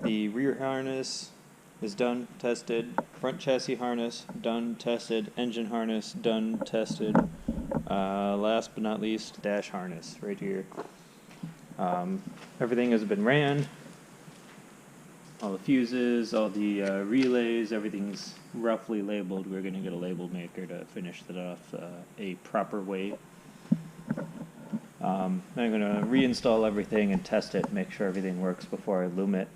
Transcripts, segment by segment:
The rear harness is done, tested. Front chassis harness, done, tested. Engine harness, done, tested. Last but not least, dash harness right here. Everything has been ran. All the fuses, all the relays, everything's roughly labeled. We're going to get a label maker to finish that off a proper way. I'm going to reinstall everything and test it, make sure everything works before I loom it,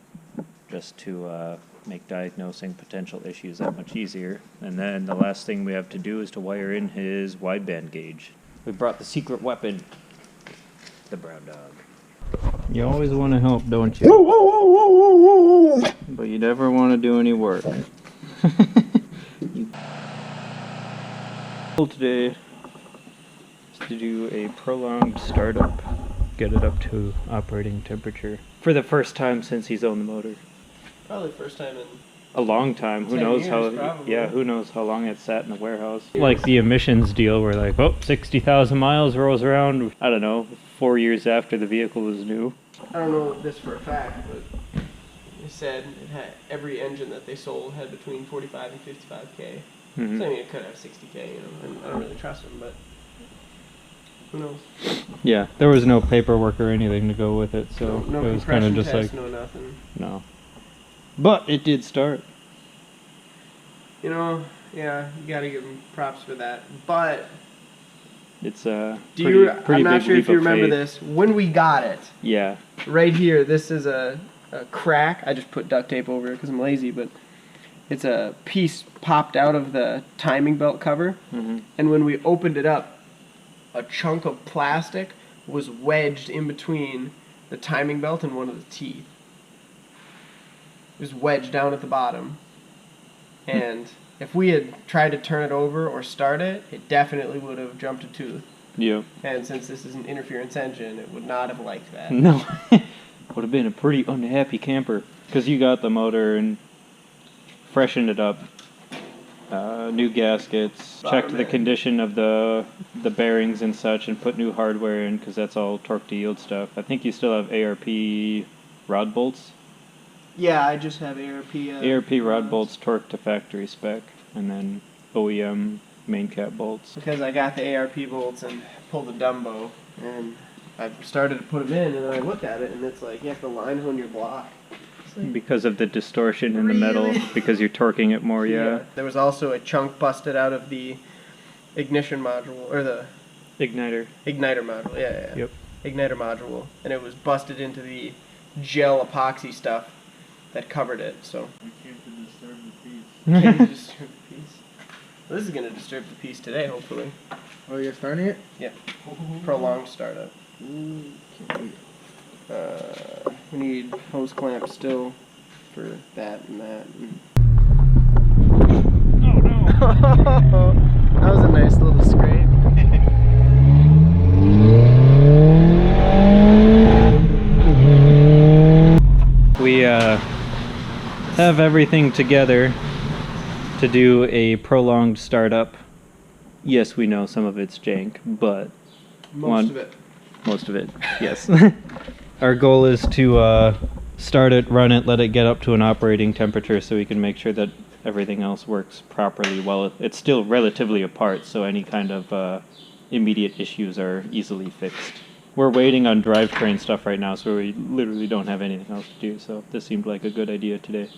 just to make diagnosing potential issues that much easier. And then the last thing we have to do is to wire in his wideband gauge. We brought the secret weapon, the brown dog. You always want to help, don't you? But you never want to do any work. Today is to do a prolonged startup, get it up to operating temperature for the first time since he's owned the motor. Probably first time in a long time. Who 10 knows years, how? probably. Yeah, who knows how long it sat in the warehouse? Like the emissions deal, where like, oh, 60,000 miles rolls around. I don't know, 4 years after the vehicle was new. I don't know this for a fact, but they said it had every engine that they sold had between 45 and 55K. Mm-hmm. So I mean, it could have 60K, you know. And I don't really trust them, but who knows? Yeah, there was no paperwork or anything to go with it, so No it was kind of just test, like no nothing. no. But it did start. You know, yeah, you gotta give them props for that. But It's I'm pretty not big sure leap if you of remember faith. this. When we got it, Yeah. right here, this is a crack. I just put duct tape over it because I'm lazy, but it's a piece popped out of the timing belt cover. Mm-hmm. And when we opened it up, a chunk of plastic was wedged in between the timing belt and one of the teeth. It was wedged down at the bottom. And if we had tried to turn it over or start it, it definitely would have jumped a tooth. Yeah. And since this is an interference engine, it would not have liked that. No. Would have been a pretty unhappy camper. Because you got the motor and freshened it up. New gaskets, checked the condition of the bearings and such, and put new hardware in, because that's all torque to yield stuff. I think you still have ARP rod bolts. Yeah, I just have ARP. ARP rod bolts torque to factory spec, and then OEM main cap bolts. Because I got the ARP bolts and pulled the Dumbo, and I started to put them in, and then I looked at it, and it's like you have to line on your block. Like, because of the distortion in the metal, because you're torquing it more, yeah. There was also a chunk busted out of the ignition module, or the Igniter. igniter module, yeah. Yep. Igniter module, and it was busted into the gel epoxy stuff that covered it, so. You can't disturb the piece. Can't disturb the piece. Well, this is going to disturb the piece today, hopefully. Oh, you're starting it? Yeah. Prolonged startup. We need hose clamps still for that and that. Oh no! That was a nice little scrape. We have everything together to do a prolonged startup. Yes, we know some of it's jank, but Most of it. Most of it, yes. Our goal is to start it, run it, let it get up to an operating temperature so we can make sure that everything else works properly while it's still relatively apart, so any kind of immediate issues are easily fixed. We're waiting on drivetrain stuff right now, so we literally don't have anything else to do, so this seemed like a good idea today.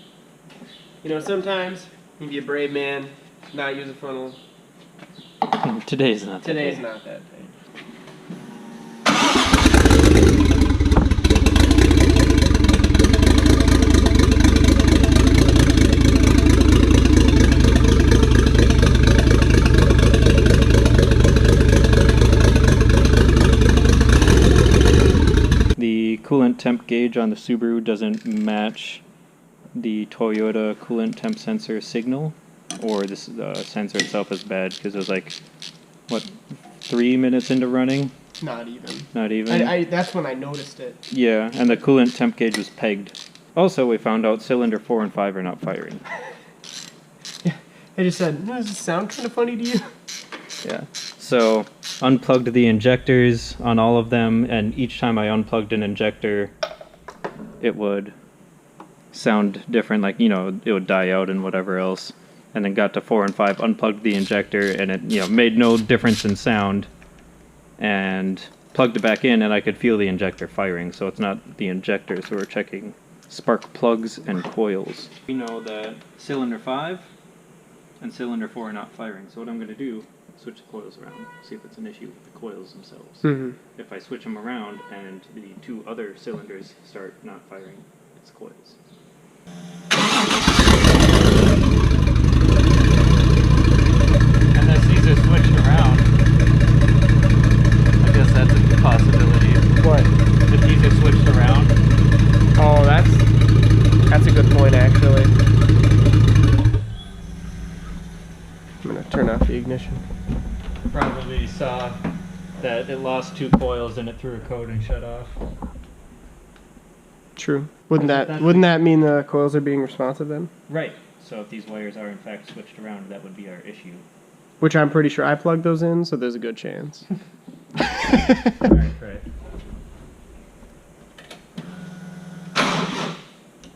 You know, sometimes you can be a brave man, not use a funnel. Today's not that Today's day. not that day. The coolant temp gauge on the Subaru doesn't match the Toyota coolant temp sensor signal, or this sensor itself is bad because it was like, what, 3 minutes into running? Not even. Not even? That's when I noticed it. Yeah, and the coolant temp gauge was pegged. Also, we found out cylinder 4 and 5 are not firing. Yeah, I just said, does this sound kind of funny to you? Yeah. So, unplugged the injectors on all of them, and each time I unplugged an injector, it would sound different, like, you know, it would die out and whatever else. And then got to 4 and 5, unplugged the injector, and it, you know, made no difference in sound. And plugged it back in, and I could feel the injector firing. So it's not the injector, so we're checking spark plugs and coils. We know that cylinder 5 and cylinder 4 are not firing. So what I'm going to do, switch the coils around, see if it's an issue with the coils themselves. Mm-hmm. If I switch them around and the 2 other cylinders start not firing, it's coils. Unless these are switched around, I guess that's a possibility. What? If these are switched around. Oh, that's a good point, actually. I'm gonna turn off the ignition. Probably saw that it lost 2 coils and it threw a code and shut off. True. Wouldn't that mean the coils are being responsive then? Right. So if these wires are in fact switched around, that would be our issue. Which I'm pretty sure I plugged those in, so there's a good chance. Right.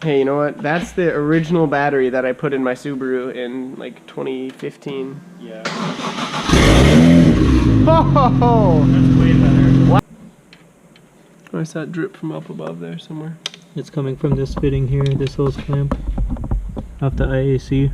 Hey, you know what? That's the original battery that I put in my Subaru in like 2015. Yeah. Oh! That's way better. Where's that drip from up above there somewhere? It's coming from this fitting here, this hose clamp, off the IAC.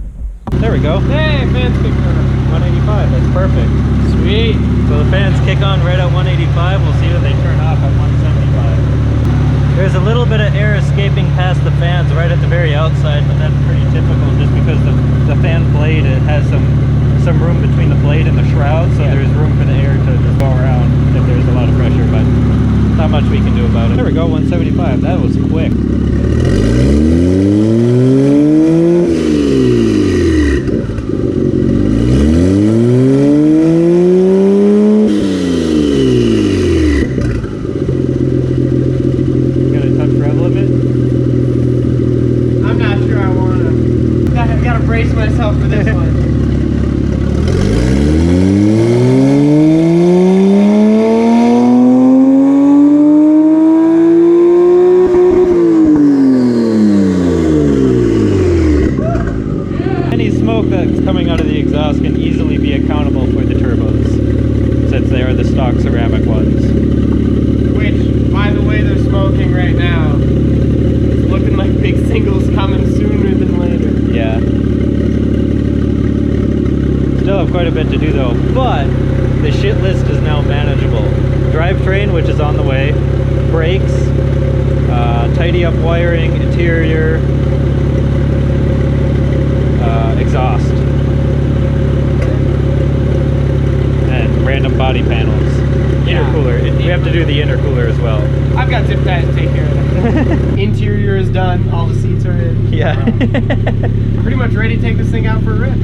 There we go. Hey, fans kick on. 185, that's perfect. Sweet. So the fans kick on right at 185, we'll see when they turn off at 175. There's a little bit of air escaping past the fans right at the very outside, but that's pretty typical just because the fan blade, it has some room between the blade and the shroud, so there's room for the air to just go around if there's a lot of pressure, but not much we can do about it. There we go, 175, that was quick. Myself for this one. Any smoke that's coming out of the exhaust can easily be accountable for the turbos, since they are the stock ceramic ones. Which, by the way, they're smoking right now. It's looking like big singles coming sooner than later. Yeah. Still have quite a bit to do though, but the shit list is now manageable. Drivetrain, which is on the way, brakes, tidy up wiring, interior, exhaust, and random body panels. Intercooler. We have to do the intercooler as well. I've got zip ties to take care of that. Interior is done, all the seats are in. Yeah. Pretty much ready to take this thing out for a rip.